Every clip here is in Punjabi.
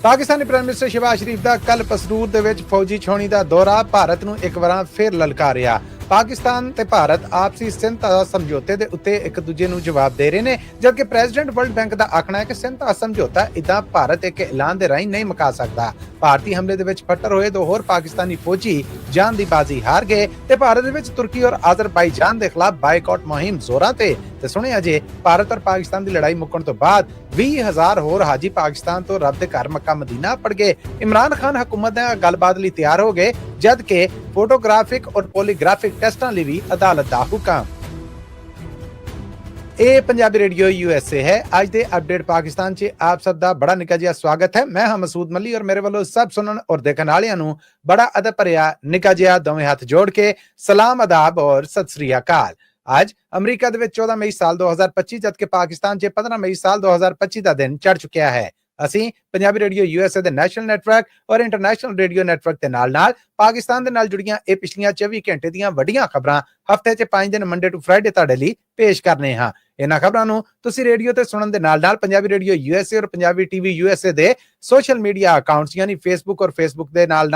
ਪਾਕਿਸਤਾਨੀ ਪ੍ਰਾਈਮ ਮਿਨਿਸਟਰ ਸ਼ਹਿਬਾਜ਼ ਸ਼ਰੀਫ ਦਾ ਕੱਲ ਪਸਰੂਰ ਦੇ ਵਿੱਚ ਫੌਜੀ ਛਾਉਣੀ ਦਾ ਦੌਰਾ ਭਾਰਤ ਨੂੰ ਇੱਕ ਵਾਰ ਫਿਰ ਲਲਕਾਰਿਆ। ਪਾਕਿਸਤਾਨ ਤੇ ਭਾਰਤ ਆਪਸੀ ਸਿੰਧਾ ਸਮਝੌਤੇ ਦੇ ਉੱਤੇ ਇੱਕ ਦੂਜੇ ਨੂੰ ਜਵਾਬ ਦੇ ਰਹੇ ਨੇ, ਜਦਕਿ ਪ੍ਰੈਜ਼ੀਡੈਂਟ ਵਰਲਡ ਬੈਂਕ ਦਾ ਆਖਣਾ ਹੈ ਕਿ ਸਿੰਧਾ ਸਮਝੌਤਾ ਇਦਾਂ ਭਾਰਤ ਇੱਕ ਐਲਾਨ ਦੇ ਰਾਹੀਂ ਨਹੀਂ ਮੁਕਾ ਸਕਦਾ। ਭਾਰਤੀ ਹਮਲੇ ਦੇ ਵਿੱਚ ਫੱਟੜ ਹੋਏ ਦੋ ਹੋਰ ਪਾਕਿਸਤਾਨੀ ਫੌਜੀ ਜਾਨ ਦੀ ਬਾਜ਼ੀ ਹਾਰ ਗਏ ਤੇ ਭਾਰਤ ਦੇ ਵਿੱਚ ਤੁਰਕੀ ਔਰ ਅਜ਼ਰਬਾਈਜਾਨ ਦੇ ਖਿਲਾਫ ਬਾਈਕਾਟ ਮੁਹਿੰਮ ਜ਼ੋਰਾਂ ਤੇ ਸੁਣਿਆ ਜੇ ਭਾਰਤ ਔਰ ਪਾਕਿਸਤਾਨ ਦੀ ਲੜਾਈ ਮੁੱਕਣ ਤੋਂ ਬਾਅਦ 20,000 ਹੋਰ ਹਾਜੀ ਪਾਕਿਸਤਾਨ ਤੋਂ ਰੱਬ ਦੇ ਘਰ ਮੱਕਾ ਮਦੀਨਾ ਪੜ ਗਏ। ਇਮਰਾਨ ਖਾਨ ਹਕੂਮਤ ਨਾਲ ਗੱਲਬਾਤ ਲਈ ਤਿਆਰ ਹੋ ਗਏ, ਜਦਕਿ ਫੋਟੋਗ੍ਰਾਫਿਕ ਔਰ ਪੋਲੀਗ੍ਰਾਫਿਕ ਟੈਸਟਾਂ ਲਈ ਵੀ ਅਦਾਲਤ ਦਾ ਹੁਕਮ। ਇਹ ਪੰਜਾਬੀ ਰੇਡੀਓ USA है। आज दे अपडेट पाकिस्तान च आप सब दा बड़ा निक्का जिहा स्वागत है। मैं हां मसूद मली और मेरे वालों सब सुनन और देखण वालियां नूं बड़ा अदब भरिया निक्का जिहा दोवें हत्थ जोड़ के सलाम आदाब और सत श्री अकाल। आज अमरीका दे विच 14 मई साल 2025 जबकि पाकिस्तान च 15 मई साल 2025 ਦਾ ਦਿਨ ਚੜ ਚੁੱਕਿਆ ਹੈ। ਅਸੀਂ ਪੰਜਾਬੀ ਰੇਡੀਓ USA ਦੇ ਨੈਸ਼ਨਲ ਨੈਟਵਰਕ ਔਰ ਇੰਟਰਨੈਸ਼ਨਲ ਰੇਡੀਓ ਨੈਟਵਰਕ ਦੇ ਨਾਲ ਪਾਕਿਸਤਾਨ ਦੇ ਨਾਲ ਜੁੜੀਆਂ ਇਹ ਪਿਛਲੀਆਂ 24 ਘੰਟੇ ਦੀਆਂ ਵੱਡੀਆਂ ਖਬਰਾਂ ਹਫ਼ਤੇ 'ਚ 5 ਦਿਨ ਮੰਡੇ ਟੂ ਫਰਾਈਡੇ ਤੁਹਾਡੇ ਲਈ ਪੇਸ਼ ਕਰਨੇ ਹਾਂ। ਇਹਨਾਂ ਖਬਰਾਂ ਨੂੰ ਤੁਸੀਂ ਰੇਡੀਓ ਤੇ ਸੁਣਨ ਦੇ ਨਾਲ ਪੰਜਾਬੀ ਰੇਡੀਓ USA ਔਰ ਪੰਜਾਬੀ TV USA ਦੇ ਸੋਸ਼ਲ ਮੀਡੀਆ ਅਕਾਊਂਟਸ ਯਾਨੀ ਫੇਸਬੁੱਕ ਔਰ ਫੇਸਬੁੱਕ ਦੇ ਨਾਲ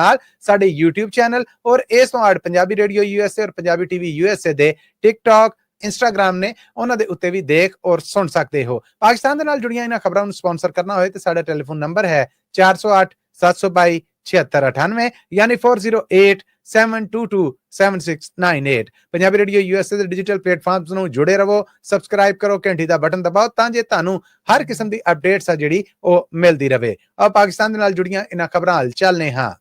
ਸਾਡੇ YouTube ਚੈਨਲ ਔਰ ਇਸ ਤੋਂ ਅੱਡ ਪੰਜਾਬੀ ਰੇਡੀਓ USA ਔਰ ਪੰਜਾਬੀ TV USA ਦੇ TikTok इंस्टाग्राम ने उन्होंने उत्ते भी देख और सुन सकते हो। पाकिस्तान दे नाल जुड़ियां इन्हां खबरां नूं स्पॉन्सर करना होए ते साडा टेलीफोन नंबर है 408 722 7698 यानी 4087227698। पंजाबी रेडियो USA ਦੇ ਡਿਜੀਟਲ ਪਲੇਟਫਾਰਮਸ ਨੂੰ ਜੁੜੇ ਰਹੋ, ਸਬਸਕ੍ਰਾਈਬ ਕਰੋ, ਘੰਟੀ ਦਾ ਬਟਨ ਦਬਾਓ ਤਾਂ ਜੇ ਤੁਹਾਨੂੰ ਹਰ ਕਿਸਮ ਦੀ ਅਪਡੇਟਸ ਆ ਜਿਹੜੀ ਉਹ ਮਿਲਦੀ ਰਹੇ। ਔਰ ਪਾਕਿਸਤਾਨ ਦੇ ਨਾਲ ਜੁੜੀਆਂ ਇਨ੍ਹਾਂ ਖਬਰਾਂ ਹਾਲ ਚੱਲਨੇ ਹਾਂ।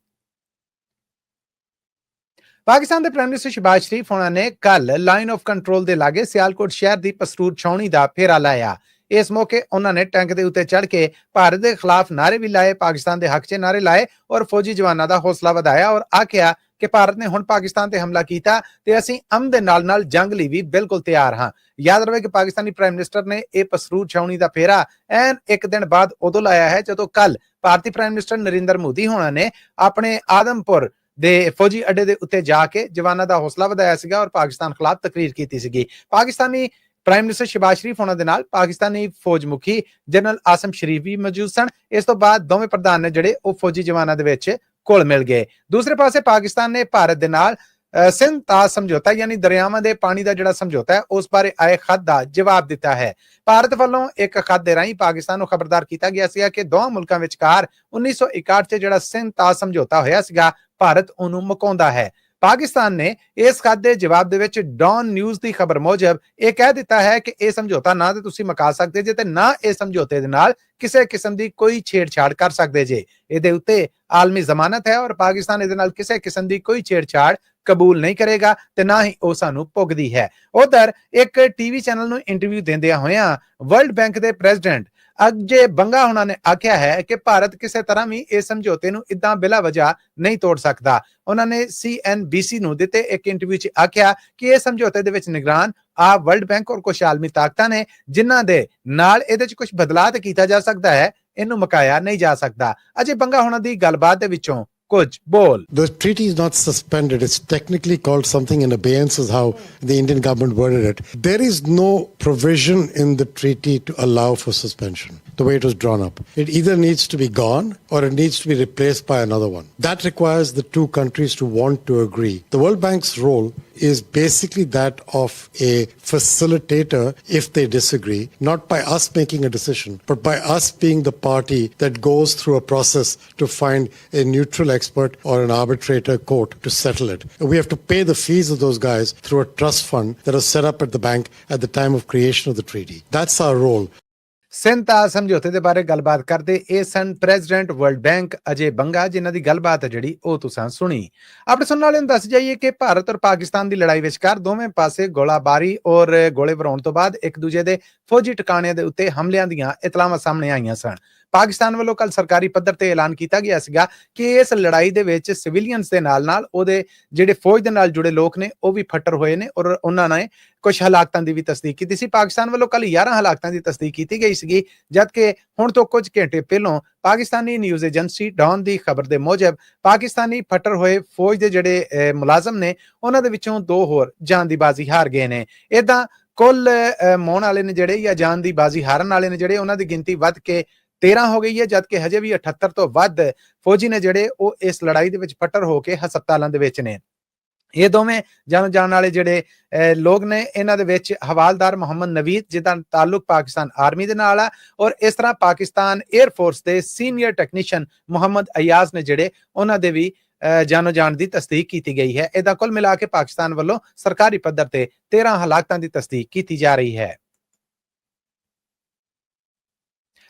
ਪਾਕਿਸਤਾਨ ਦੇ ਪ੍ਰਾਈਮ ਮਿਨਿਸਟਰ ਸ਼ਹਿਬਾਜ਼ ਸ਼ਰੀਫ ਹੋਣਾ ਨੇ ਕੱਲ ਲਾਈਨ ਆਫ ਕੰਟਰੋਲ ਦੇ ਲਾਗੇ ਸਿਆਲਕੋਟ ਸ਼ਹਿਰ ਦੀ ਪਸਰੂਰ ਛਾਉਣੀ ਦਾ ਫੇਰਾ ਲਾਇਆ। ਇਸ ਮੌਕੇ ਉਹਨਾਂ ਨੇ ਟੈਂਕ ਦੇ ਉੱਤੇ ਚੜ੍ਹ ਕੇ ਭਾਰਤ ਦੇ ਖਿਲਾਫ ਨਾਰੇ ਵੀ ਲਾਏ, ਪਾਕਿਸਤਾਨ ਦੇ ਹੱਕ 'ਚ ਨਾਰੇ ਲਾਏ ਔਰ ਫੌਜੀ ਜਵਾਨਾਂ ਦਾ ਹੌਸਲਾ ਵਧਾਇਆ ਔਰ ਆਖਿਆ ਕਿ ਭਾਰਤ ਨੇ ਹੁਣ ਪਾਕਿਸਤਾਨ ਤੇ ਹਮਲਾ ਕੀਤਾ ਤੇ ਅਸੀਂ ਅਮਨ ਦੇ ਨਾਲ ਜੰਗ ਲਈ ਵੀ ਬਿਲਕੁਲ ਤਿਆਰ ਹਾਂ। ਯਾਦ ਰਵੇ ਕਿ ਪਾਕਿਸਤਾਨੀ ਪ੍ਰਾਈਮ ਮਿਨਿਸਟਰ ਨੇ ਇਹ ਪਸਰੂਰ ਛਾਉਣੀ ਦਾ ਫੇਰਾ ਐਨ ਇੱਕ ਦਿਨ ਬਾਅਦ ਉਦੋਂ ਲਾਇਆ ਹੈ ਜਦੋਂ ਕੱਲ ਭਾਰਤੀ ਪ੍ਰਾਈਮ ਮਿਨਿਸਟਰ ਨਰਿੰਦਰ ਮੋਦੀ ਹੋਣਾ ਨੇ ਆਪਣੇ ਆਦਮਪੁਰ ਦੇ ਫੌਜੀ ਅੱਡੇ ਦੇ ਉੱਤੇ ਜਾ ਕੇ ਜਵਾਨਾਂ ਦਾ ਹੌਸਲਾ ਵਧਾਇਆ ਸੀਗਾ ਔਰ ਪਾਕਿਸਤਾਨ ਖਿਲਾਫ ਤਕਰੀਰ ਕੀਤੀ ਸੀਗੀ। ਪਾਕਿਸਤਾਨੀ ਪ੍ਰਾਈਮ ਮਿਨਿਸਟਰ ਸ਼ਹਿਬਾਜ਼ ਸ਼ਰੀਫ ਹੋਣਾ ਦੇ ਨਾਲ ਪਾਕਿਸਤਾਨੀ ਫੌਜ ਮੁਖੀ ਜਨਰਲ ਆਸਮ ਸ਼ਰੀਫ ਵੀ ਮੌਜੂਦ ਸਨ। ਇਸ ਤੋਂ ਬਾਅਦ ਦੋਵੇਂ ਪ੍ਰਧਾਨ ਨੇ ਜਿਹੜੇ ਉਹ ਫੌਜੀ ਜਵਾਨਾਂ ਦੇ ਵਿੱਚ ਘੁਲ ਮਿਲ ਗਏ। ਦੂਸਰੇ ਪਾਸੇ ਪਾਕਿਸਤਾਨ ਨੇ ਭਾਰਤ ਦੇ ਨਾਲ ਸਿੰਧ ਸਮਝੌਤਾ ਯਾਨੀ ਦਰਿਆਵਾਂ ਦੇ ਪਾਣੀ ਦਾ ਜਿਹੜਾ ਸਮਝੌਤਾ ਹੈ ਉਸ ਬਾਰੇ ਆਏ ਖਤ ਦਾ ਜਵਾਬ ਦਿੱਤਾ ਹੈ। ਭਾਰਤ ਵੱਲੋਂ ਇੱਕ ਖਤ ਦੇ ਰਾਹੀਂ ਪਾਕਿਸਤਾਨ ਨੂੰ ਖਬਰਦਾਰ ਕੀਤਾ ਗਿਆ ਸੀਗਾ ਕਿ ਦੋਵਾਂ ਮੁਲਕਾਂ ਵਿਚਕਾਰ 1961 'ਚ ਜਿਹੜਾ ਸਿੰਧ ਸਮਝੌਤਾ ਹੋਇਆ ਸੀਗਾ ਭਾਰਤ ਉਹਨੂੰ ਮੁਕਾਉਂਦਾ ਹੈ। ਪਾਕਿਸਤਾਨ ਨੇ ਇਸ ਖਤ ਦੇ ਜਵਾਬ ਦੇ ਵਿੱਚ ਡੌਨ ਨਿਊਜ਼ ਦੀ ਖਬਰ ਮੁਜਬ ਇਹ ਕਹਿ ਦਿੱਤਾ ਹੈ ਕਿ ਇਹ ਸਮਝੌਤਾ ਨਾ ਤੇ ਤੁਸੀਂ ਮੁਕਾ ਸਕਦੇ ਜੇ ਤੇ ਨਾ ਇਹ ਸਮਝੌਤੇ ਦੇ ਨਾਲ ਕਿਸੇ ਕਿਸਮ ਦੀ ਕੋਈ ਛੇੜਛਾੜ ਕਰ ਸਕਦੇ ਜੇ। ਇਹਦੇ ਉੱਤੇ ਆਲਮੀ ਜ਼ਮਾਨਤ ਹੈ ਔਰ ਪਾਕਿਸਤਾਨ ਇਹਦੇ ਨਾਲ ਕਿਸੇ ਕਿਸਮ ਦੀ ਕੋਈ ਛੇੜਛਾੜ ਕਬੂਲ ਨਹੀਂ ਕਰੇਗਾ ਤੇ ਨਾ ਹੀ ਉਹ ਸਾਨੂੰ ਭੁਗਦੀ ਹੈ। ਉਧਰ ਇੱਕ TV ਚੈਨਲ ਨੂੰ ਇੰਟਰਵਿਊ ਦਿੰਦਿਆਂ ਹੋਇਆਂ ਵਰਲਡ ਬੈਂਕ ਦੇ ਪ੍ਰੈਜ਼ੀਡੈਂਟ ਅਜੇ ਬੰਗਾ ਉਹਨਾਂ ਨੇ ਆਖਿਆ ਹੈ ਕਿ ਭਾਰਤ ਕਿਸੇ ਤਰ੍ਹਾਂ ਵੀ ਇਸ ਸਮਝੌਤੇ ਨੂੰ ਇਦਾਂ ਬਿਲਾ ਵਜ੍ਹਾ ਨਹੀਂ ਤੋੜ ਸਕਦਾ। ਉਹਨਾਂ ਨੇ CNBC ਨੂੰ ਦਿੱਤੇ ਇੱਕ ਇੰਟਰਵਿਊ 'ਚ ਆਖਿਆ ਕਿ ਇਹ ਸਮਝੌਤੇ ਦੇ ਵਿੱਚ ਨਿਗਰਾਨ ਵਰਲਡ ਬੈਂਕ ਔਰ ਕੁਝ ਆਲਮੀ ਤਾਕਤਾਂ ਨੇ ਜਿਨ੍ਹਾਂ ਦੇ ਨਾਲ ਇਹਦੇ 'ਚ ਕੁਝ ਬਦਲਾਅ ਤੇ ਕੀਤਾ ਜਾ ਸਕਦਾ ਹੈ, ਇਹਨੂੰ ਮੁਕਾਇਆ ਨਹੀਂ ਜਾ ਸਕਦਾ। ਅਜੇ ਬੰਗਾ ਉਹਨਾਂ ਦੀ ਗੱਲਬਾਤ ਦੇ ਵਿੱਚੋਂ ਕੁਝ ਬੋਲ। The treaty is not suspended. It's technically called something in abeyance is how the Indian government worded it. There is no provision in the treaty to allow for suspension the way it was drawn up. It either needs to be gone or it needs to be replaced by another one. That requires the two countries to want to agree. The World Bank's role is basically that of a facilitator if they disagree, not by us making a decision, but by us being the party that goes through a process to find a neutral expert or an arbitrator court to settle it. We have to pay the fees of those guys through a trust fund that was set up at the bank at the time of creation of the treaty. That's our role. Sindh ਸਮਝੌਤੇ ਦੇ ਬਾਰੇ ਗੱਲਬਾਤ ਕਰਦੇ ਇਹ ਸਨ ਪ੍ਰੈਜ਼ੀਡੈਂਟ ਵਰਲਡ ਬੈਂਕ ਅਜੇ ਬੰਗਾ, ਜਿਨ੍ਹਾਂ ਦੀ ਗੱਲਬਾਤ ਹੈ ਜਿਹੜੀ ਉਹ ਤੁਸੀਂ ਸੁਣੀ। ਆਪਣੇ ਸੁਣਨ ਵਾਲਿਆਂ ਨੂੰ ਦੱਸ ਜਾਈਏ ਕਿ ਭਾਰਤ ਔਰ ਪਾਕਿਸਤਾਨ ਦੀ ਲੜਾਈ ਵਿਚਕਾਰ ਦੋਵੇਂ ਪਾਸੇ ਗੋਲਾਬਾਰੀ ਔਰ ਗੋਲੇ ਵਰਾਉਣ ਤੋਂ ਬਾਅਦ ਇੱਕ ਦੂਜੇ ਦੇ ਫੌਜੀ ਟਿਕਾਣਿਆਂ ਦੇ ਉੱਤੇ ਹਮਲਿਆਂ ਦੀਆਂ ਇਤਲਾਹਾਂ ਸਾਹਮਣੇ ਆਈਆਂ ਸਨ। ਪਾਕਿਸਤਾਨ ਵੱਲੋਂ ਕੱਲ ਸਰਕਾਰੀ ਪੱਧਰ ਤੇ ਐਲਾਨ ਕੀਤਾ ਗਿਆ ਸੀਗਾ ਕਿ ਇਸ ਲੜਾਈ ਦੇ ਵਿੱਚ ਸਿਵਿਲੀਅਨਸ ਦੇ ਨਾਲ ਉਹਦੇ ਜਿਹੜੇ ਫੌਜ ਦੇ ਨਾਲ ਜੁੜੇ ਲੋਕ ਨੇ ਉਹ ਵੀ ਫੱਟੜ ਹੋਏ ਨੇ ਔਰ ਉਹਨਾਂ ਨੇ ਕੁਝ ਹਲਾਕਤਾਂ ਦੀ ਵੀ ਤਸਦੀਕ ਕੀਤੀ ਸੀ। ਪਾਕਿਸਤਾਨ ਵੱਲੋਂ ਕੱਲ 11 ਹਲਾਕਤਾਂ ਦੀ ਤਸਦੀਕ ਕੀਤੀ ਗਈ ਸੀਗੀ, ਜਦਕਿ ਹੁਣ ਤੋਂ ਕੁਝ ਘੰਟੇ ਪਹਿਲਾਂ ਪਾਕਿਸਤਾਨੀ ਨਿਊਜ਼ ਏਜੰਸੀ ਡੌਨ ਦੀ ਖਬਰ ਦੇ ਮੁਜਬ ਪਾਕਿਸਤਾਨੀ ਫੱਟੜ ਹੋਏ ਫੌਜ ਦੇ ਜਿਹੜੇ ਮੁਲਾਜ਼ਮ ਨੇ ਉਹਨਾਂ ਦੇ ਵਿੱਚੋਂ 2 ਹੋਰ ਜਾਨ ਦੀ ਬਾਜ਼ੀ ਹਾਰ ਗਏ ਨੇ। ਏਦਾਂ ਕੁੱਲ ਮੌਣ ਵਾਲੇ ਨੇ ਜਿਹੜੇ ਜਾਂ ਜਾਨ ਦੀ ਬਾਜ਼ੀ ਹਾਰਨ ਵਾਲੇ ਨੇ ਜਿਹੜੇ ਉਹਨਾਂ ਦੀ ਗਿਣਤੀ ਵੱਧ ਕੇ 13 ਹੋ ਗਈ ਹੈ, ਜਦਕਿ ਹਜੇ ਵੀ 78 ਤੋਂ ਵੱਧ ਫੌਜੀ ਨੇ ਜਿਹੜੇ ਉਹ ਇਸ ਲੜਾਈ ਦੇ ਵਿੱਚ ਫੱਟੜ ਹੋ ਕੇ ਹਸਪਤਾਲਾਂ ਦੇ ਵਿੱਚ ਨੇ। ਇਹ ਦੋਵੇਂ ਜਾਣ ਵਾਲੇ ਜਿਹੜੇ ਲੋਕ ਨੇ, ਇਹਨਾਂ ਦੇ ਵਿੱਚ ਹਵਾਲਦਾਰ ਮੁਹੰਮਦ ਨਵੀਦ ਜਿਹਦਾ ਤਾਲੁਕ ਪਾਕਿਸਤਾਨ ਆਰਮੀ ਦੇ ਨਾਲ ਆ, ਔਰ ਇਸ ਤਰ੍ਹਾਂ ਪਾਕਿਸਤਾਨ 에ਅਰ ਫੋਰਸ ਦੇ ਸੀਨੀਅਰ ਟੈਕਨੀਸ਼ੀਅਨ ਮੁਹੰਮਦ ਅਯਾਜ਼ ਨੇ ਜਿਹੜੇ ਉਹਨਾਂ ਦੇ ਵੀ ਜਾਨੋ ਜਾਣ ਦੀ ਤਸਦੀਕ ਕੀਤੀ ਗਈ ਹੈ। ਇਹਦਾ ਕੁੱਲ ਮਿਲਾ ਕੇ ਪਾਕਿਸਤਾਨ ਵੱਲੋਂ ਸਰਕਾਰੀ ਪੱਧਰ ਤੇ 13 ਹਲਾਕਤਾਂ ਦੀ ਤਸਦੀਕ ਕੀਤੀ ਜਾ ਰਹੀ ਹੈ।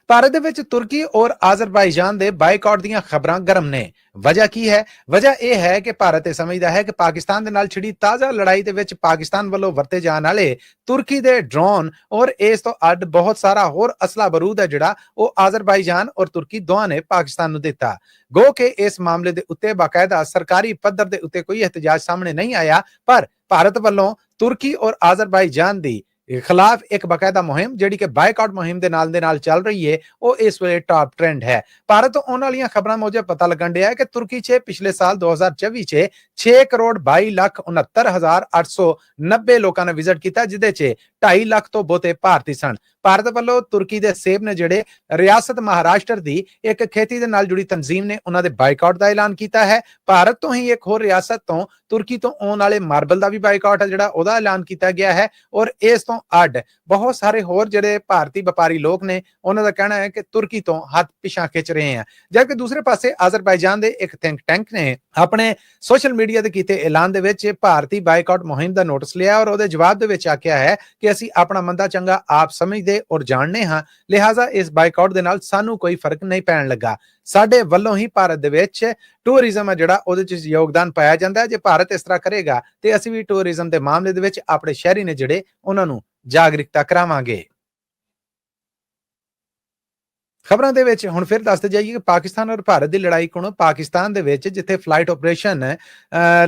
ਭਾਰਤ ਦੇ ਵਿੱਚ ਤੁਰਕੀ ਔਰ ਆਜ਼ਰਬਾਈਜਾਨ ਦੇ ਬਾਈਕਾਟ ਦੀਆਂ ਖਬਰਾਂ ਗਰਮ ਨੇ। ਵਜ੍ਹਾ ਕੀ ਹੈ? ਵਜ੍ਹਾ ਇਹ ਹੈ ਕਿ ਭਾਰਤ ਇਹ ਸਮਝਦਾ ਹੈ ਕਿ ਪਾਕਿਸਤਾਨ ਦੇ ਨਾਲ ਛਿੜੀ ਤਾਜ਼ਾ ਲੜਾਈ ਦੇ ਵਿੱਚ ਪਾਕਿਸਤਾਨ ਵੱਲੋਂ ਵਰਤੇ ਜਾਣ ਵਾਲੇ ਤੁਰਕੀ ਦੇ ਡਰੋਨ ਔਰ ਇਸ ਤੋਂ ਅੱਡ ਬਹੁਤ ਸਾਰਾ ਹੋਰ ਅਸਲਾ ਬਰੂਦ ਹੈ ਜਿਹੜਾ ਉਹ ਆਜ਼ਰਬਾਈਜਾਨ ਔਰ ਤੁਰਕੀ ਦੋਹਾਂ ਨੇ ਪਾਕਿਸਤਾਨ ਨੂੰ ਦਿੱਤਾ। ਗੋ ਕਿ ਇਸ ਮਾਮਲੇ ਦੇ ਉੱਤੇ ਬਾਕਾਇਦਾ ਸਰਕਾਰੀ ਪੱਧਰ ਦੇ ਉੱਤੇ ਕੋਈ ਇhtਜਾਜ ਸਾਹਮਣੇ ਨਹੀਂ ਆਇਆ, ਪਰ ਭਾਰਤ ਵੱਲੋਂ ਤੁਰਕੀ ਔਰ ਆਜ਼ਰਬਾਈਜਾਨ ਦੀ ਖਿਲਾਫ ਇੱਕ ਬਕਾਇਦਾ ਮੁਹਿੰਮ ਜਿਹੜੀ ਕਿ ਬਾਈਕਾਟ ਮੁਹਿੰਮ ਦੇ ਨਾਲ ਚੱਲ ਰਹੀ ਹੈ, ਉਹ ਇਸ ਵੇਲੇ ਟਾਪ ਟ੍ਰੈਂਡ ਹੈ। ਭਾਰਤ ਤੋਂ ਆਉਣ ਵਾਲੀਆਂ ਖਬਰਾਂ ਮੁਜਬ ਪਤਾ ਲੱਗਣ ਡਿਆ ਹੈ ਕਿ ਤੁਰਕੀ 'ਚ ਪਿਛਲੇ ਸਾਲ 2024 'ਚ 6,22,69,890 ਲੋਕਾਂ ਨੇ ਵਿਜ਼ਿਟ ਕੀਤਾ, ਜਿਹਦੇ 'ਚ 2.5 ਲੱਖ ਤੋਂ ਬਹੁਤੇ ਭਾਰਤੀ ਸਨ। ਭਾਰਤ ਵੱਲੋਂ ਤੁਰਕੀ ਦੇ ਸੇਬ ਨੇ ਜਿਹੜੇ ਰਿਆਸਤ ਮਹਾਰਾਸ਼ਟਰ ਦੀ ਇੱਕ ਖੇਤੀ ਦੇ ਨਾਲ ਜੁੜੀ ਤਨਜ਼ੀਮ ਨੇ ਉਹਨਾਂ ਦੇ ਬਾਈਕਾਟ ਦਾ ਐਲਾਨ ਕੀਤਾ ਹੈ। ਭਾਰਤ ਤੋਂ ਹੀ ਇੱਕ ਹੋਰ ਰਿਆਸਤ ਤੋਂ ਤੁਰਕੀ ਤੋਂ ਆਉਣ ਵਾਲੇ ਮਾਰਬਲ ਦਾ ਵੀ ਬਾਈਕਾਟ ਹੈ ਜਿਹੜਾ ਉਹਦਾ ਐਲਾਨ ਕੀਤਾ ਗਿਆ ਹੈ, ਔਰ ਇਸ ਤੋਂ ਅੱਡ ਬਹੁਤ ਸਾਰੇ ਹੋਰ ਜਿਹੜੇ ਭਾਰਤੀ ਵਪਾਰੀ ਲੋਕ ਨੇ ਉਹਨਾਂ ਦਾ ਕਹਿਣਾ ਹੈ ਕਿ ਤੁਰਕੀ ਤੋਂ ਹੱਥ ਪਿਛਾਂ ਖਿੱਚ ਰਹੇ ਆ। ਜਦਕਿ ਦੂਸਰੇ ਪਾਸੇ ਆਜ਼ਰਬਾਈਜਾਨ ਦੇ ਇੱਕ ਥਿੰਕ ਟੈਂਕ ਨੇ ਆਪਣੇ ਸੋਸ਼ਲ ਮੀਡੀਆ ਤੇ ਕੀਤੇ ਐਲਾਨ ਦੇ ਵਿੱਚ ਭਾਰਤੀ ਬਾਈਕਾਟ ਮੁਹਿੰਮ ਦਾ ਨੋਟਿਸ ਲਿਆ, ਔਰ ਉਹਦੇ ਜਵਾਬ ਦੇ ਵਿੱਚ ਆਖਿਆ ਹੈ ਕਿ ਅਸੀਂ ਆਪਣਾ ਮੰਦਾ ਚੰਗਾ ਆਪ ਸਮਝਦੇ ਔਰ ਜਾਣਦੇ ਹਾਂ, ਲਿਹਾਜ਼ਾ ਇਸ ਬਾਈਕਾਟ ਦੇ ਨਾਲ ਸਾਨੂੰ ਕੋਈ ਫਰਕ ਨਹੀਂ ਪੈਣ ਲੱਗਾ। ਸਾਡੇ ਵੱਲੋਂ ਹੀ ਭਾਰਤ ਦੇ ਵਿੱਚ ਟੂਰਿਜ਼ਮ ਹੈ ਜਿਹੜਾ ਉਹਦੇ 'ਚ ਯੋਗਦਾਨ ਪਾਇਆ ਜਾਂਦਾ ਹੈ। ਜੇ ਭਾਰਤ ਇਸ ਤਰ੍ਹਾਂ ਕਰੇਗਾ ਤੇ ਅਸੀਂ ਵੀ ਟੂਰਿਜ਼ਮ ਦੇ ਮਾਮਲੇ ਦੇ ਵਿੱਚ ਆਪਣੇ ਸ਼ਹਿਰੀ ਨੇ ਜਿਹੜੇ ਉਹਨਾਂ ਨੂੰ ਜਾਗਰੂਕਤਾ ਕਰਾਵਾਂਗੇ। ਖਬਰਾਂ ਦੇ ਵਿੱਚ ਹੁਣ ਫਿਰ ਦੱਸਦੇ ਜਾਈਏ ਕਿ ਪਾਕਿਸਤਾਨ ਔਰ ਭਾਰਤ ਦੀ ਲੜਾਈ ਕੋਲੋਂ ਪਾਕਿਸਤਾਨ ਦੇ ਵਿੱਚ ਜਿੱਥੇ ਫਲਾਈਟ ਆਪਰੇਸ਼ਨ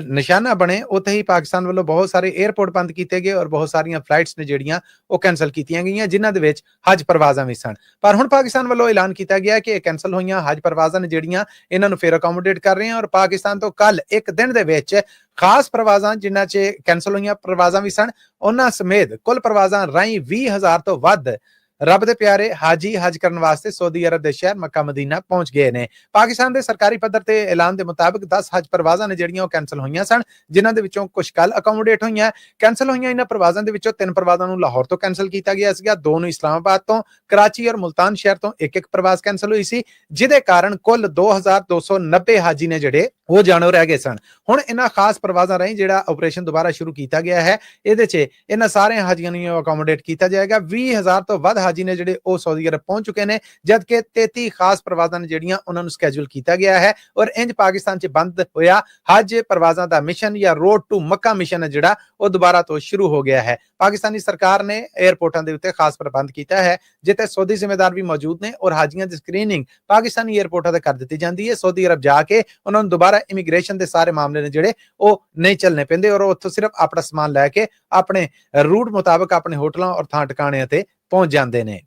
ਨਿਸ਼ਾਨਾ ਬਣੇ, ਉੱਥੇ ਹੀ ਪਾਕਿਸਤਾਨ ਵੱਲੋਂ ਬਹੁਤ ਸਾਰੇ 에ਅਰਪੋਰਟ ਬੰਦ ਕੀਤੇ ਗਏ ਔਰ ਬਹੁਤ ਸਾਰੀਆਂ ਫਲਾਈਟਸ ਨੇ ਜਿਹੜੀਆਂ ਉਹ ਕੈਂਸਲ ਕੀਤੀਆਂ ਗਈਆਂ, ਜਿਨ੍ਹਾਂ ਦੇ ਵਿੱਚ ਹਜ ਪਰਵਾਜ਼ਾਂ ਵੀ ਸਨ। ਪਰ ਹੁਣ ਪਾਕਿਸਤਾਨ ਵੱਲੋਂ ਐਲਾਨ ਕੀਤਾ ਗਿਆ ਕਿ ਇਹ ਕੈਂਸਲ ਹੋਈਆਂ ਹਜ ਪਰਵਾਜ਼ਾਂ ਨੇ ਜਿਹੜੀਆਂ ਇਹਨਾਂ ਨੂੰ ਫਿਰ ਅਕੋਮੋਡੇਟ ਕਰ ਰਹੇ ਹਾਂ, ਔਰ ਪਾਕਿਸਤਾਨ ਤੋਂ ਕੱਲ ਇੱਕ ਦਿਨ ਦੇ ਵਿੱਚ ਖਾਸ ਪਰਵਾਜ਼ਾਂ ਜਿਨ੍ਹਾਂ 'ਚ ਕੈਂਸਲ ਹੋਈਆਂ ਪਰਵਾਜ਼ਾਂ ਵੀ ਸਨ, ਉਹਨਾਂ ਸਮੇਤ ਕੁੱਲ ਪਰਵਾਜ਼ਾਂ ਰਾਹੀਂ 20,000 ਤੋਂ ਵੱਧ ਰੱਬ ਦੇ ਪਿਆਰੇ ਹਾਜੀ ਹਜ ਕਰਨ ਵਾਸਤੇ ਸਊਦੀ ਅਰਬ ਦੇ ਸ਼ਹਿਰ ਮੱਕਾ ਮਦੀਨਾ ਪਹੁੰਚ ਗਏ ਨੇ। ਪਾਕਿਸਤਾਨ ਦੇ ਸਰਕਾਰੀ ਪੱਧਰ ਤੇ ਐਲਾਨ ਦੇ ਮੁਤਾਬਕ 10 ਹਜ ਪਰਵਾਜ਼ਾਂ ਨੇ ਜਿਹੜੀਆਂ ਉਹ ਕੈਂਸਲ ਹੋਈਆਂ ਸਨ, ਜਿਨ੍ਹਾਂ ਦੇ ਵਿੱਚੋਂ ਕੁਝ ਕੱਲ ਅਕੋਮੋਡੇਟ ਹੋਈਆਂ। ਕੈਂਸਲ ਹੋਈਆਂ ਇਹਨਾਂ ਪਰਵਾਜ਼ਾਂ ਦੇ ਵਿੱਚੋਂ 3 ਪਰਵਾਜ਼ਾਂ ਨੂੰ ਲਾਹੌਰ ਤੋਂ ਕੈਂਸਲ ਕੀਤਾ ਗਿਆ ਸੀਗਾ, 2 ਨੂੰ ਇਸਲਾਮਾਬਾਦ ਤੋਂ, ਕਰਾਚੀ ਔਰ ਮੁਲਤਾਨ ਸ਼ਹਿਰ ਤੋਂ ਇੱਕ ਪਰਵਾਜ਼ ਕੈਂਸਲ ਹੋਈ ਸੀ, ਜਿਹਦੇ ਕਾਰਨ ਕੁੱਲ 2,290 ਹਾਜੀ ਨੇ ਜਿਹੜੇ ਉਹ ਜਾਣੋ ਰਹਿ ਗਏ ਸਨ। ਹੁਣ ਇਹਨਾਂ ਖਾਸ ਪਰਵਾਜ਼ਾਂ ਰਾਹੀਂ ਜਿਹੜਾ ਆਪਰੇਸ਼ਨ ਦੁਬਾਰਾ ਸ਼ੁਰੂ ਕੀਤਾ ਗਿਆ ਹੈ, ਇਹਦੇ 'ਚ ਇਹਨਾਂ ਸਾਰੇ ਹਾਜੀਆਂ ਨੂੰ ਅਕੋਮੋਡੇਟ ਕੀਤਾ ਜਾਏਗਾ। 20,000 ਤੋਂ ਵੱਧ ਹਾਜੀ ਨੇ ਜਿਹੜੇ ਉਹ ਸਊਦੀ ਅਰਬ ਪਹੁੰਚ ਚੁੱਕੇ ਨੇ, ਜਦਕਿ 33 ਖਾਸ ਪਰਵਾਜ਼ਾਂ ਨੇ ਜਿਹੜੀਆਂ ਉਹਨਾਂ ਨੂੰ ਸਕੇਜੂਲ ਕੀਤਾ ਗਿਆ ਹੈ, ਔਰ ਇੰਜ ਪਾਕਿਸਤਾਨ 'ਚ ਬੰਦ ਹੋਇਆ ਹਜ ਪਰਵਾਜ਼ਾਂ ਦਾ ਮਿਸ਼ਨ ਜਾਂ ਰੋਡ ਟੂ ਮੱਕਾ ਮਿਸ਼ਨ ਹੈ ਜਿਹੜਾ ਉਹ ਦੁਬਾਰਾ ਤੋਂ ਸ਼ੁਰੂ ਹੋ ਗਿਆ ਹੈ। ਪਾਕਿਸਤਾਨੀ ਸਰਕਾਰ ਨੇ 에ਅਰਪੋਰਟਾਂ ਦੇ ਉੱਤੇ ਖਾਸ ਪ੍ਰਬੰਧ ਕੀਤਾ ਹੈ, ਜਿੱਥੇ ਸਊਦੀ ਜ਼ਿੰਮੇਦਾਰ ਵੀ ਮੌਜੂਦ ਨੇ, ਔਰ ਹਾਜੀਆਂ ਦੀ ਸਕਰੀਨਿੰਗ ਪਾਕਿਸਤਾਨੀ 에ਅਰਪੋਰਟਾਂ ਤੇ ਕਰ ਦਿੱਤੀ ਜਾਂਦੀ ਹੈ। ਸਊਦੀ ਅਰਬ ਜਾ ਕੇ ਉਹਨਾਂ ਨੂੰ ਦੁਬਾਰਾ ਇਮੀਗ੍ਰੇਸ਼ਨ ਦੇ ਸਾਰੇ ਮਾਮਲੇ ਨੇ ਜਿਹੜੇ ਉਹ ਨਹੀਂ ਚੱਲਣੇ ਪੈਂਦੇ, ਔਰ ਉੱਥੋਂ ਸਿਰਫ ਆਪਣਾ ਸਮਾਨ ਲੈ ਕੇ ਆਪਣੇ ਰੂਟ ਮੁਤਾਬਕ ਆਪਣੇ ਹੋਟਲਾਂ ਔਰ ਥਾਂ ਟਿਕਾਣਿਆਂ ਤੇ ਪਹੁੰਚ ਜਾਂਦੇ ਨੇ।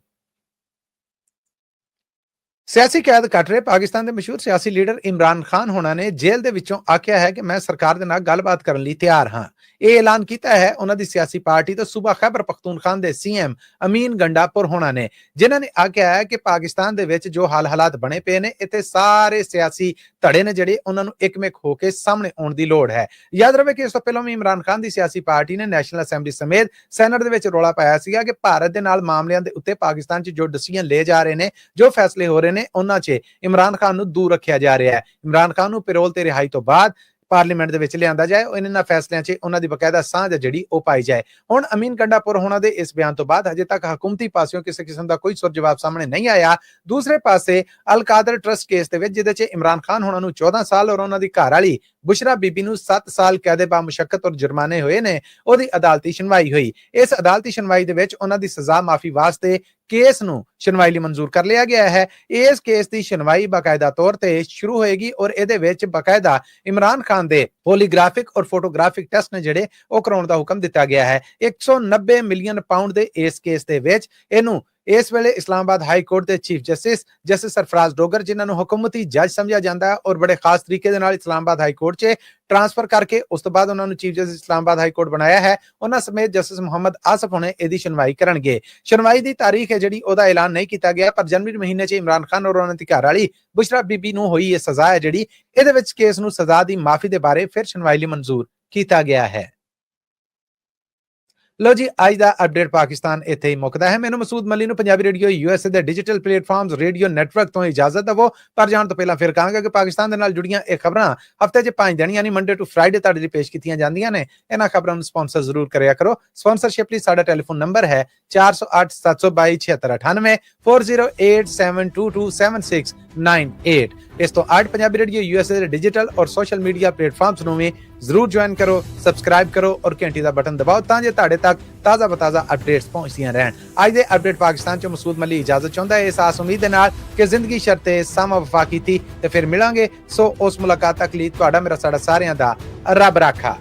ਸਿਆਸੀ ਕੈਦ ਕੱਟ ਰਹੇ ਪਾਕਿਸਤਾਨ ਦੇ ਮਸ਼ਹੂਰ ਸਿਆਸੀ ਲੀਡਰ ਇਮਰਾਨ ਖਾਨ ਹੋਣਾ ਨੇ ਜੇਲ੍ਹ ਦੇ ਵਿੱਚੋਂ ਆਖਿਆ ਹੈ ਕਿ ਮੈਂ ਸਰਕਾਰ ਦੇ ਨਾਲ ਗੱਲਬਾਤ ਕਰਨ ਲਈ ਤਿਆਰ ਹਾਂ। ਇਹ ਐਲਾਨ ਕੀਤਾ ਹੈ ਉਹਨਾਂ ਦੀ ਸਿਆਸੀ ਪਾਰਟੀ ਤੋਂ ਸੂਬਾ ਖੈਬਰ ਪਖਤੂਨਖਵਾਨ ਦੇ ਸੀਐਮ ਅਮੀਨ ਗੰਡਾਪੁਰ ਹੋਣਾ ਨੇ, ਜਿਨ੍ਹਾਂ ਨੇ ਆਖਿਆ ਹੈ ਕਿ ਪਾਕਿਸਤਾਨ ਦੇ ਵਿੱਚ ਜੋ ਹਾਲਾਤ ਬਣੇ ਪਏ ਨੇ, ਇੱਥੇ ਸਾਰੇ ਸਿਆਸੀ ਧੜੇ ਨੇ ਜਿਹੜੇ ਉਹਨਾਂ ਨੂੰ ਇੱਕਮਿਕ ਹੋ ਕੇ ਸਾਹਮਣੇ ਆਉਣ ਦੀ ਲੋੜ ਹੈ। ਯਾਦ ਰਵੇ ਕਿ ਇਸ ਤੋਂ ਪਹਿਲਾਂ ਵੀ ਇਮਰਾਨ ਖਾਨ ਦੀ ਸਿਆਸੀ ਪਾਰਟੀ ਨੇ ਨੈਸ਼ਨਲ ਅਸੈਂਬਲੀ ਸਮੇਤ ਸੈਨੇਟ ਦੇ ਵਿੱਚ ਰੌਲਾ ਪਾਇਆ ਸੀਗਾ ਕਿ ਭਾਰਤ ਦੇ ਨਾਲ ਮਾਮਲਿਆਂ ਦੇ ਉੱਤੇ ਪਾਕਿਸਤਾਨ 'ਚ ਜੋ ਡਿਸੀਜਨ ਲਏ ਜਾ ਰਹੇ ਨੇ, ਜੋ ਫੈਸਲੇ ਹੋ ਰਹੇ ਨੇ, ਉਹਨਾਂ 'ਚ ਇਮਰਾਨ ਖਾਨ ਨੂੰ ਦੂਰ ਰੱਖਿਆ ਜਾ ਰਿਹਾ ਹੈ। ਇਮਰਾਨ ਖਾਨ ਨੂੰ ਪੈਰੋਲ ਤੇ ਰਿਹਾਈ ਤੋਂ ਬਾਅਦ ਪਾਰਲੀਮੈਂਟ ਦੇ ਵਿੱਚ ਲਿਆਂਦਾ ਜਾਏ, ਇਹਨਾਂ ਫੈਸਲਿਆਂ 'ਚ ਉਹਨਾਂ ਦੀ ਬਕਾਇਦਾ ਸਾਂਝ ਜਿਹੜੀ ਉਹ ਪਾਈ ਜਾਏ। ਹੁਣ ਅਮੀਨ ਗੰਡਾਪੁਰ ਹੋਣਾ ਦੇ ਇਸ ਬਿਆਨ ਤੋਂ ਬਾਅਦ ਹਜੇ ਤੱਕ ਹਕੂਮਤੀ ਪਾਸਿਓਂ ਕਿਸੇ ਕਿਸਮ ਦਾ ਕੋਈ ਸੁਰ ਜਵਾਬ ਸਾਹਮਣੇ ਨਹੀਂ ਆਇਆ। ਦੂਸਰੇ ਪਾਸੇ ਅਲ ਕਾਦਰ ਟਰਸਟ ਕੇਸ ਦੇ ਵਿੱਚ, ਜਿਹਦੇ 'ਚ ਇਮਰਾਨ ਖਾਨ ਹੋਣਾ ਨੂੰ 14 ਸਾਲ ਔਰ ਉਹਨਾਂ ਦੀ ਘਰ ਵਾਲੀ ਬੁਸ਼ਰਾ ਬੀਬੀ ਨੂੰ 7 ਸਾਲ ਕੈਦ ਬਾ ਮੁਸ਼ੱਕਤ ਔਰ ਜੁਰਮਾਨੇ ਹੋਏ ਨੇ, ਉਹਦੀ ਅਦਾਲਤੀ ਸੁਣਵਾਈ ਹੋਈ। ਇਸ ਅਦਾਲਤੀ ਸੁਣਵਾਈ ਦੇ ਵਿੱਚ ਉਹਨਾਂ ਦੀ ਸਜ਼ਾ ਮਾਫੀ ਵਾਸਤੇ ਕੇਸ ਨੂੰ ਸੁਣਵਾਈ ਲਈ ਮਨਜ਼ੂਰ ਕਰ ਲਿਆ ਗਿਆ ਹੈ। ਇਸ ਕੇਸ ਦੀ ਸੁਣਵਾਈ ਬਾਕਾਇਦਾ ਤੌਰ ਤੇ ਸ਼ੁਰੂ ਹੋਏਗੀ, ਔਰ ਇਹਦੇ ਵਿੱਚ ਬਾਕਾਇਦਾ ਇਮਰਾਨ ਖਾਨ ਦੇ ਪੋਲੀਗ੍ਰਾਫਿਕ ਔਰ ਫੋਟੋਗ੍ਰਾਫਿਕ ਟੈਸਟ ਨੇ ਜਿਹੜੇ ਉਹ ਕਰਾਉਣ ਦਾ ਹੁਕਮ ਦਿੱਤਾ ਗਿਆ ਹੈ। 190 ਮਿਲੀਅਨ ਪਾਉਂਡ ਦੇ ਇਸ ਕੇਸ ਦੇ ਵਿੱਚ ਇਹਨੂੰ ਇਸ ਵੇਲੇ ਇਸਲਾਮਾਬਾਦ ਹਾਈ ਕੋਰਟ ਦੇ ਚੀਫ ਜਸਟਿਸ ਸਰਫਰਾਜ਼ ਡੋਗਰ, ਜਿਨ੍ਹਾਂ ਨੂੰ ਹੁਕੂਮਤੀ ਜੱਜ ਸਮਝਿਆ ਜਾਂਦਾ ਹੈ ਔਰ ਬੜੇ ਖਾਸ ਤਰੀਕੇ ਦੇ ਨਾਲ ਇਸਲਾਮਾਬਾਦ ਹਾਈ ਕੋਰਟ 'ਚ ਟ੍ਰਾਂਸਫਰ ਕਰਕੇ ਉਸ ਤੋਂ ਬਾਅਦ ਉਹਨਾਂ ਨੂੰ chief justice Islamabad high court ਬਣਾਇਆ ਹੈ, ਉਹਨਾਂ ਸਮੇਤ ਜਸਟਿਸ ਮੁਹੰਮਦ ਆਸਫ ਹੁਣੇ ਇਹਦੀ ਸੁਣਵਾਈ ਕਰਨਗੇ। ਸੁਣਵਾਈ ਦੀ ਤਾਰੀਖ ਹੈ ਜਿਹੜੀ ਉਹਦਾ ਐਲਾਨ ਨਹੀਂ ਕੀਤਾ ਗਿਆ, ਪਰ ਜਨਵਰੀ ਮਹੀਨੇ 'ਚ ਇਮਰਾਨ ਖਾਨ ਔਰ ਉਹਨਾਂ ਦੀ ਘਰ ਵਾਲੀ ਬੁਸ਼ਰਾ ਬੀਬੀ ਨੂੰ ਹੋਈ ਇਹ ਸਜ਼ਾ ਹੈ ਜਿਹੜੀ ਇਹਦੇ ਵਿੱਚ ਕੇਸ ਨੂੰ ਸਜ਼ਾ ਦੀ ਮਾਫੀ ਦੇ ਬਾਰੇ ਫਿਰ ਸੁਣਵਾਈ ਲਈ ਮਨਜ਼ੂਰ ਕੀਤਾ ਗਿਆ ਹੈ। ਲੋ ਜੀ, ਅੱਜ ਦਾ ਅਪਡੇਟ ਪਾਕਿਸਤਾਨ ਇੱਥੇ ਹੀ ਮੁੱਕਦਾ ਹੈ। ਮੈਨੂੰ ਮਸੂਦ ਮਲੀ ਨੂੰ ਪੰਜਾਬੀ ਰੇਡੀਓ USA ਦੇ ਡਿਜੀਟਲ ਪਲੇਟਫਾਰਮਸ ਰੇਡੀਓ ਨੈਟਵਰਕ ਤੋਂ ਇਜਾਜ਼ਤ ਦਿਵੋ, ਪਰ ਜਾਣ ਤੋਂ ਪਹਿਲਾਂ ਫਿਰ ਕਹਾਂਗਾ ਕਿ ਪਾਕਿਸਤਾਨ ਦੇ ਨਾਲ ਜੁੜੀਆਂ ਇਹ ਖਬਰਾਂ ਹਫਤੇ 'ਚ 5 ਦਿਨ ਯਾਨੀ ਮੰਡੇ ਟੂ ਫਰਾਈਡੇ ਤੁਹਾਡੇ ਲਈ ਪੇਸ਼ ਕੀਤੀਆਂ ਜਾਂਦੀਆਂ ਨੇ। ਇਹਨਾਂ ਖਬਰਾਂ ਨੂੰ ਸਪਾਂਸਰ ਜ਼ਰੂਰ ਕਰਿਆ ਕਰੋ। ਸਪਾਂਸਰਸ਼ਿਪ ਲਈ ਸਾਡਾ ਟੈਲੀਫੋਨ ਨੰਬਰ ਹੈ 408 722 7698 4087227698। ਇਸ ਤੋਂ ਅੱਡ ਪੰਜਾਬੀ ਰੇਡੀਓ USA ਦੇ ਡਿਜੀਟਲ ਔਰ ਸੋਸ਼ਲ ਮੀਡੀਆ ਪਲੇਟਫਾਰਮਸ ਨੂੰ ਵੀ ਜ਼ਰੂਰ ਜੁਆਇਨ ਕਰੋ, ਸਬਸਕ੍ਰਾਈਬ ਕਰੋ ਔਰ ਘੰਟੀ ਦਾ ਬਟਨ ਦਬਾਓ ਤਾਂ ਜੇ ਤੁਹਾਡੇ ਤੱਕ ਤਾਜ਼ਾ ਬਤਾਜ਼ਾ ਅਪਡੇਟਸ ਪਹੁੰਚਦੀਆਂ ਰਹਿਣ। ਅੱਜ ਦੇ ਅਪਡੇਟ ਪਾਕਿਸਤਾਨ 'ਚ ਮਸੂਦ ਮਲੀ ਇਜਾਜ਼ਤ ਚਾਹੁੰਦਾ ਹੈ, ਇਸ ਆਸ ਉਮੀਦ ਦੇ ਨਾਲ ਕਿ ਜ਼ਿੰਦਗੀ ਸ਼ਰਤੇ ਸਮਾਂ ਵਫਾ ਕੀਤੀ ਤੇ ਫਿਰ ਮਿਲਾਂਗੇ। ਸੋ ਉਸ ਮੁਲਾਕਾਤ ਤੱਕ ਲਈ ਤੁਹਾਡਾ ਮੇਰਾ ਸਾਡਾ ਸਾਰਿਆਂ ਦਾ ਰੱਬ ਰਾਖਾ।